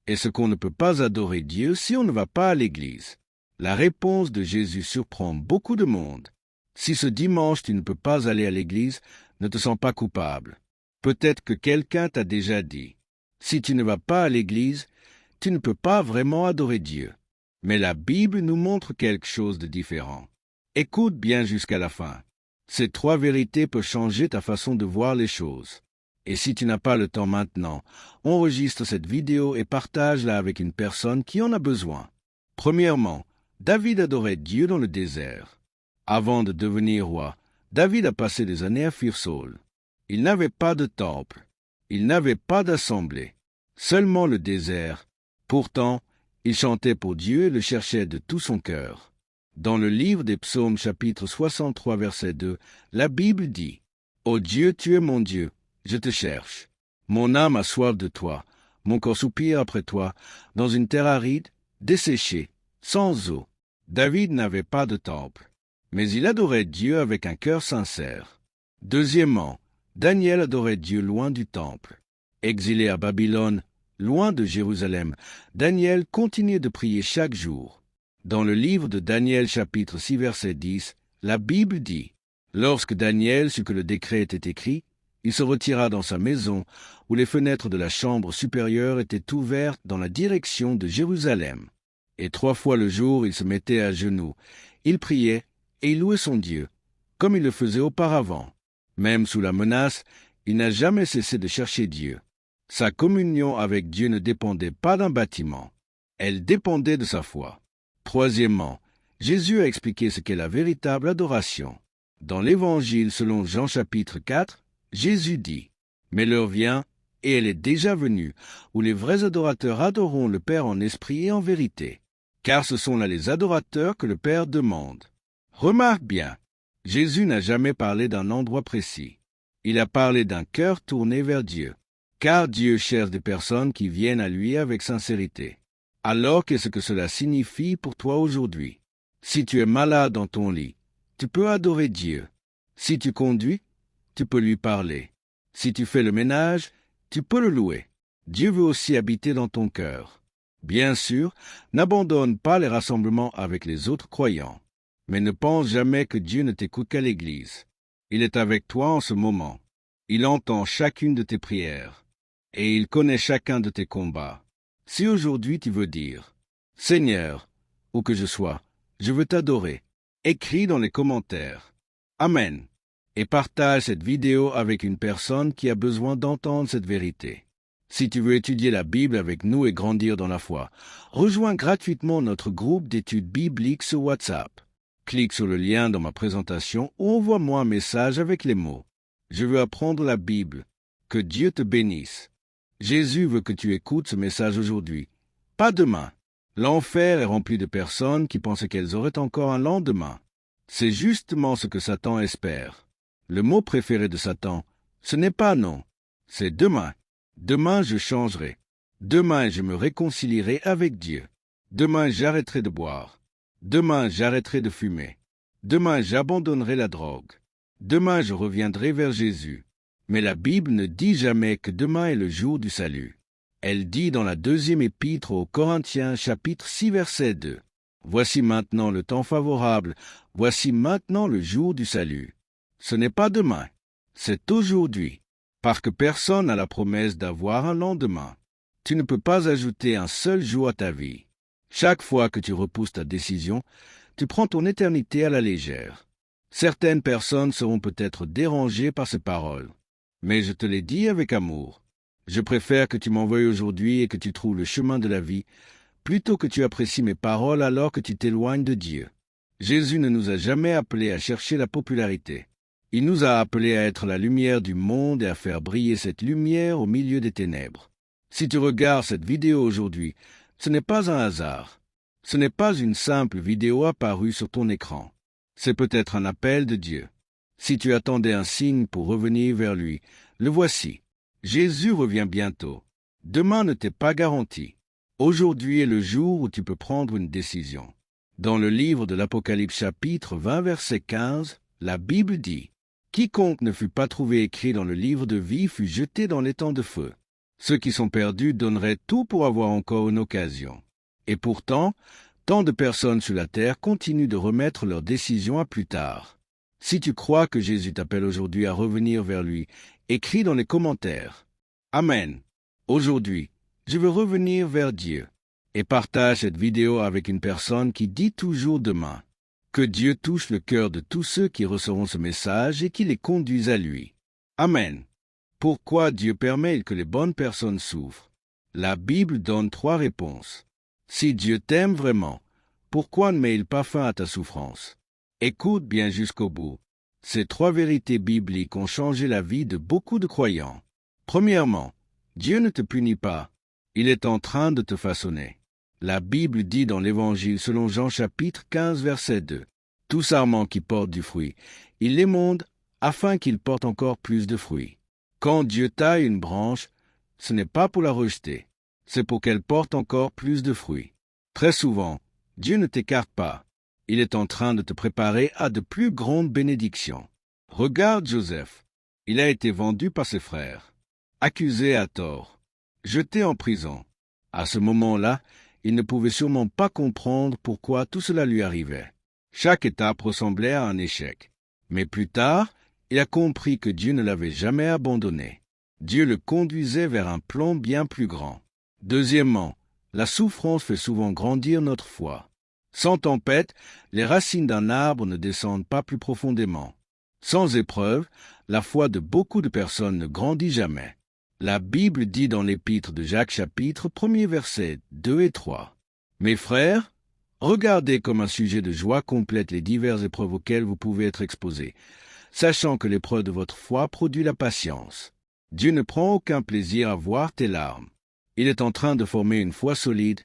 Est-ce qu'on ne peut pas adorer Dieu si on ne va pas à l'église? La réponse de Jésus surprend beaucoup de monde. Si ce dimanche tu ne peux pas aller à l'église, ne te sens pas coupable. Peut-être que quelqu'un t'a déjà dit, si tu ne vas pas à l'église, tu ne peux pas vraiment adorer Dieu. Mais la Bible nous montre quelque chose de différent. Écoute bien jusqu'à la fin. Ces 3 vérités peuvent changer ta façon de voir les choses. Et si tu n'as pas le temps maintenant, enregistre cette vidéo et partage-la avec une personne qui en a besoin. Premièrement, David adorait Dieu dans le désert. Avant de devenir roi, David a passé des années à fuir Saul. Il n'avait pas de temple, il n'avait pas d'assemblée, seulement le désert. Pourtant, il chantait pour Dieu et le cherchait de tout son cœur. Dans le livre des Psaumes chapitre 63 verset 2, la Bible dit « Ô Dieu, tu es mon Dieu, je te cherche. Mon âme a soif de toi, mon corps soupire après toi, dans une terre aride, desséchée, sans eau. » David n'avait pas de temple, mais il adorait Dieu avec un cœur sincère. Deuxièmement, Daniel adorait Dieu loin du temple. Exilé à Babylone, loin de Jérusalem, Daniel continuait de prier chaque jour. Dans le livre de Daniel chapitre 6 verset 10, la Bible dit « Lorsque Daniel sut que le décret était écrit, il se retira dans sa maison, où les fenêtres de la chambre supérieure étaient ouvertes dans la direction de Jérusalem. Et 3 fois le jour, il se mettait à genoux. Il priait et il louait son Dieu, comme il le faisait auparavant. Même sous la menace, il n'a jamais cessé de chercher Dieu. Sa communion avec Dieu ne dépendait pas d'un bâtiment. Elle dépendait de sa foi. Troisièmement, Jésus a expliqué ce qu'est la véritable adoration. Dans l'Évangile selon Jean chapitre 4, Jésus dit « Mais l'heure vient, et elle est déjà venue, où les vrais adorateurs adoreront le Père en esprit et en vérité. Car ce sont là les adorateurs que le Père demande. » Remarque bien, Jésus n'a jamais parlé d'un endroit précis. Il a parlé d'un cœur tourné vers Dieu. Car Dieu cherche des personnes qui viennent à lui avec sincérité. Alors qu'est-ce que cela signifie pour toi aujourd'hui? Si tu es malade dans ton lit, tu peux adorer Dieu. Si tu conduis, tu peux lui parler. Si tu fais le ménage, tu peux le louer. Dieu veut aussi habiter dans ton cœur. Bien sûr, n'abandonne pas les rassemblements avec les autres croyants. Mais ne pense jamais que Dieu ne t'écoute qu'à l'église. Il est avec toi en ce moment. Il entend chacune de tes prières. Et il connaît chacun de tes combats. Si aujourd'hui tu veux dire « Seigneur, où que je sois, je veux t'adorer », écris dans les commentaires « Amen » et partage cette vidéo avec une personne qui a besoin d'entendre cette vérité. Si tu veux étudier la Bible avec nous et grandir dans la foi, rejoins gratuitement notre groupe d'études bibliques sur WhatsApp. Clique sur le lien dans ma présentation ou envoie-moi un message avec les mots « Je veux apprendre la Bible ». Que Dieu te bénisse. Jésus veut que tu écoutes ce message aujourd'hui, pas demain. L'enfer est rempli de personnes qui pensaient qu'elles auraient encore un lendemain. C'est justement ce que Satan espère. Le mot préféré de Satan, ce n'est pas non, c'est demain. Demain je changerai. Demain je me réconcilierai avec Dieu. Demain j'arrêterai de boire. Demain j'arrêterai de fumer. Demain j'abandonnerai la drogue. Demain je reviendrai vers Jésus. Mais la Bible ne dit jamais que demain est le jour du salut. Elle dit dans la 2e épître aux Corinthiens, chapitre 6, verset 2, « Voici maintenant le temps favorable, voici maintenant le jour du salut. » Ce n'est pas demain, c'est aujourd'hui, parce que personne n'a la promesse d'avoir un lendemain. Tu ne peux pas ajouter un seul jour à ta vie. Chaque fois que tu repousses ta décision, tu prends ton éternité à la légère. Certaines personnes seront peut-être dérangées par ces paroles. Mais je te l'ai dit avec amour. Je préfère que tu m'envoies aujourd'hui et que tu trouves le chemin de la vie, plutôt que tu apprécies mes paroles alors que tu t'éloignes de Dieu. Jésus ne nous a jamais appelés à chercher la popularité. Il nous a appelés à être la lumière du monde et à faire briller cette lumière au milieu des ténèbres. Si tu regardes cette vidéo aujourd'hui, ce n'est pas un hasard. Ce n'est pas une simple vidéo apparue sur ton écran. C'est peut-être un appel de Dieu. Si tu attendais un signe pour revenir vers lui, le voici. Jésus revient bientôt. Demain ne t'est pas garanti. Aujourd'hui est le jour où tu peux prendre une décision. Dans le livre de l'Apocalypse chapitre 20 verset 15, la Bible dit « Quiconque ne fut pas trouvé écrit dans le livre de vie fut jeté dans l'étang de feu. Ceux qui sont perdus donneraient tout pour avoir encore une occasion. Et pourtant, tant de personnes sur la terre continuent de remettre leurs décisions à plus tard. Si tu crois que Jésus t'appelle aujourd'hui à revenir vers lui, écris dans les commentaires. Amen. Aujourd'hui, je veux revenir vers Dieu. Et partage cette vidéo avec une personne qui dit toujours demain. Que Dieu touche le cœur de tous ceux qui recevront ce message et qui les conduise à lui. Amen. Pourquoi Dieu permet que les bonnes personnes souffrent? La Bible donne 3 réponses. Si Dieu t'aime vraiment, pourquoi ne met-il pas fin à ta souffrance? Écoute bien jusqu'au bout. Ces 3 vérités bibliques ont changé la vie de beaucoup de croyants. Premièrement, Dieu ne te punit pas. Il est en train de te façonner. La Bible dit dans l'Évangile selon Jean chapitre 15 verset 2, « Tout sarment qui porte du fruit, il l'émonde afin qu'il porte encore plus de fruits. » Quand Dieu taille une branche, ce n'est pas pour la rejeter, c'est pour qu'elle porte encore plus de fruits. Très souvent, Dieu ne t'écarte pas. Il est en train de te préparer à de plus grandes bénédictions. Regarde Joseph. Il a été vendu par ses frères, accusé à tort, jeté en prison. À ce moment-là, il ne pouvait sûrement pas comprendre pourquoi tout cela lui arrivait. Chaque étape ressemblait à un échec. Mais plus tard, il a compris que Dieu ne l'avait jamais abandonné. Dieu le conduisait vers un plan bien plus grand. Deuxièmement, la souffrance fait souvent grandir notre foi. Sans tempête, les racines d'un arbre ne descendent pas plus profondément. Sans épreuve, la foi de beaucoup de personnes ne grandit jamais. La Bible dit dans l'Épître de Jacques chapitre 1er versets 2 et 3. « Mes frères, regardez comme un sujet de joie complète les diverses épreuves auxquelles vous pouvez être exposés, sachant que l'épreuve de votre foi produit la patience. Dieu ne prend aucun plaisir à voir tes larmes. Il est en train de former une foi solide,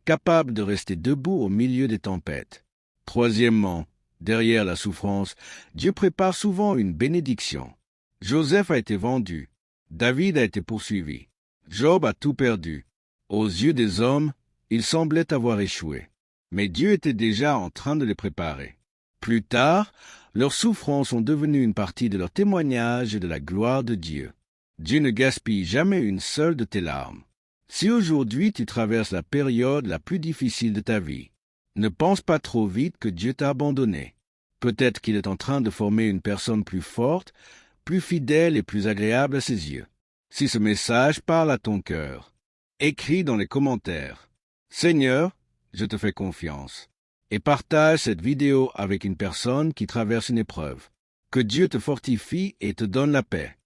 capable de rester debout au milieu des tempêtes. Troisièmement, derrière la souffrance, Dieu prépare souvent une bénédiction. Joseph a été vendu. David a été poursuivi. Job a tout perdu. Aux yeux des hommes, il semblait avoir échoué. Mais Dieu était déjà en train de les préparer. Plus tard, leurs souffrances sont devenues une partie de leur témoignage et de la gloire de Dieu. Dieu ne gaspille jamais une seule de tes larmes. Si aujourd'hui tu traverses la période la plus difficile de ta vie, ne pense pas trop vite que Dieu t'a abandonné. Peut-être qu'il est en train de former une personne plus forte, plus fidèle et plus agréable à ses yeux. Si ce message parle à ton cœur, écris dans les commentaires « Seigneur, je te fais confiance » et partage cette vidéo avec une personne qui traverse une épreuve. Que Dieu te fortifie et te donne la paix.